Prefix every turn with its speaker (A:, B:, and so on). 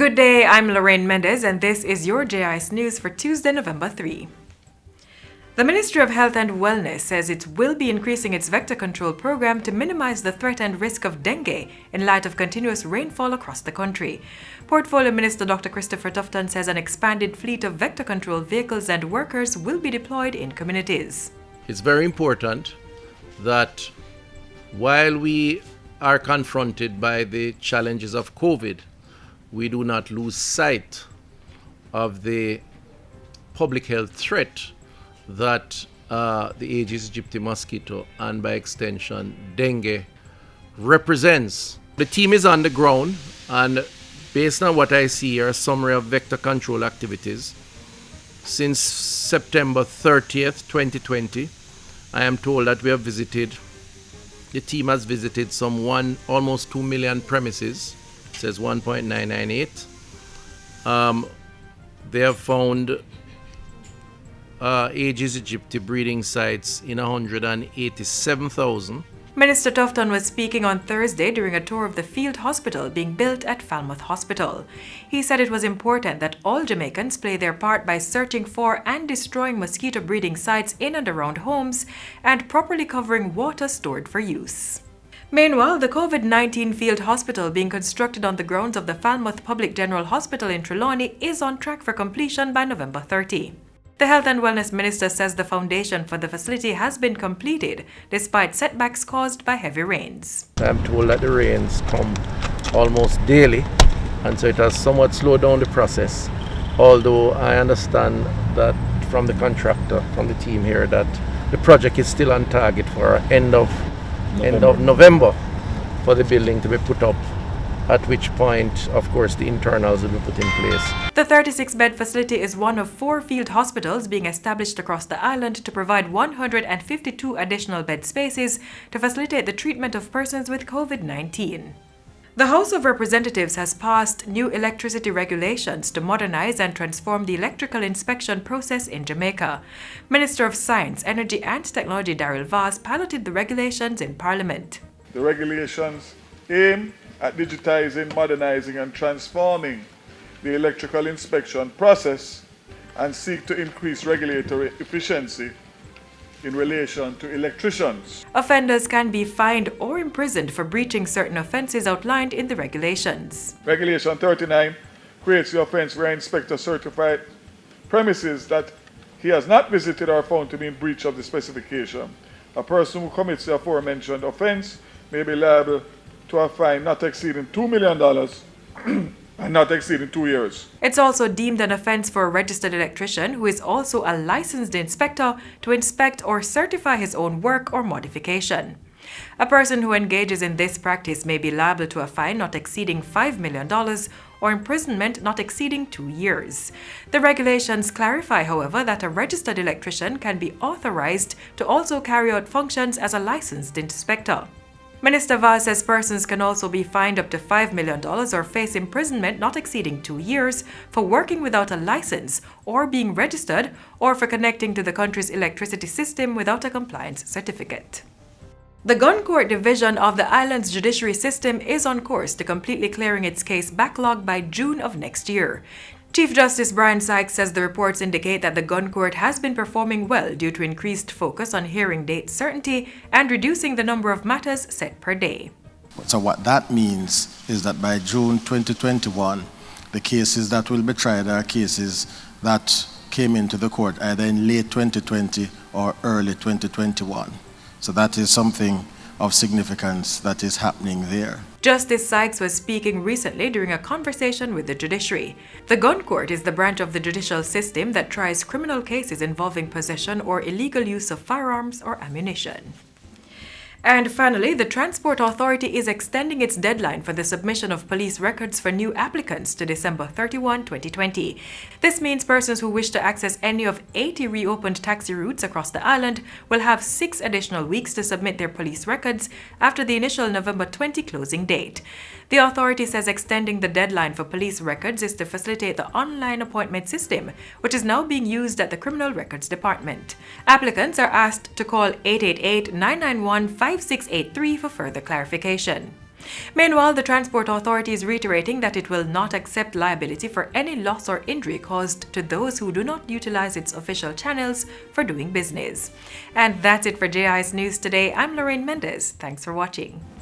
A: Good day, I'm Lorraine Mendez, and this is your JIS News for Tuesday, November 3. The Ministry of Health and Wellness says it will be increasing its vector control program to minimize the threat and risk of dengue in light of continuous rainfall across the country. Portfolio Minister Dr. Christopher Tufton says an expanded fleet of vector control vehicles and workers will be deployed in communities.
B: It's very important that while we are confronted by the challenges of COVID, we do not lose sight of the public health threat that the Aedes aegypti mosquito and by extension dengue represents. The team is on the ground, and based on what I see here, a summary of vector control activities. Since September 30th, 2020, I am told that the team has visited almost 2 million premises. It says 1.998. They have found Aedes aegypti breeding sites in 187,000.
A: Minister Tufton was speaking on Thursday during a tour of the field hospital being built at Falmouth Hospital. He said it was important that all Jamaicans play their part by searching for and destroying mosquito breeding sites in and around homes and properly covering water stored for use. Meanwhile, the COVID-19 field hospital being constructed on the grounds of the Falmouth Public General Hospital in Trelawney is on track for completion by November 30. The Health and Wellness Minister says the foundation for the facility has been completed despite setbacks caused by heavy rains.
B: I'm told that the rains come almost daily, and so it has somewhat slowed down the process, although I understand that from the contractor, from the team here, that the project is still on target for end of November for the building to be put up, at which point, of course, the internals will be put in place.
A: The 36-bed facility is one of 4 field hospitals being established across the island to provide 152 additional bed spaces to facilitate the treatment of persons with COVID-19. The House of Representatives has passed new electricity regulations to modernize and transform the electrical inspection process in Jamaica. Minister of Science, Energy and Technology Daryl Vaz piloted the regulations in Parliament.
C: The regulations aim at digitizing, modernizing and transforming the electrical inspection process and seek to increase regulatory efficiency in relation to electricians.
A: Offenders can be fined or imprisoned for breaching certain offenses outlined in the regulations.
C: Regulation 39 creates the offense where an inspector certified premises that he has not visited or found to be in breach of the specification. A person who commits the aforementioned offense may be liable to a fine not exceeding $2 million and not exceeding 2 years.
A: It's also deemed an offense for a registered electrician who is also a licensed inspector to inspect or certify his own work or modification. A person who engages in this practice may be liable to a fine not exceeding $5 million or imprisonment not exceeding 2 years. The regulations clarify, however, that a registered electrician can be authorized to also carry out functions as a licensed inspector. Minister Vaz says persons can also be fined up to $5 million or face imprisonment not exceeding 2 years for working without a license or being registered or for connecting to the country's electricity system without a compliance certificate. The Gun Court Division of the island's judiciary system is on course to completely clearing its case backlog by June of next year. Chief Justice Brian Sykes says the reports indicate that the Gun Court has been performing well due to increased focus on hearing date certainty and reducing the number of matters set per day.
D: So what that means is that by June 2021, the cases that will be tried are cases that came into the court either in late 2020 or early 2021. So that is something of significance that is happening there.
A: Justice Sykes was speaking recently during a conversation with the judiciary. The Gun Court is the branch of the judicial system that tries criminal cases involving possession or illegal use of firearms or ammunition. And finally, the Transport Authority is extending its deadline for the submission of police records for new applicants to December 31, 2020. This means persons who wish to access any of 80 reopened taxi routes across the island will have 6 additional weeks to submit their police records after the initial November 20 closing date. The authority says extending the deadline for police records is to facilitate the online appointment system, which is now being used at the Criminal Records Department. Applicants are asked to call 888-991-5683 for further clarification. Meanwhile, the Transport Authority is reiterating that it will not accept liability for any loss or injury caused to those who do not utilize its official channels for doing business. And that's it for JIS News today. I'm Lorraine Mendez. Thanks for watching.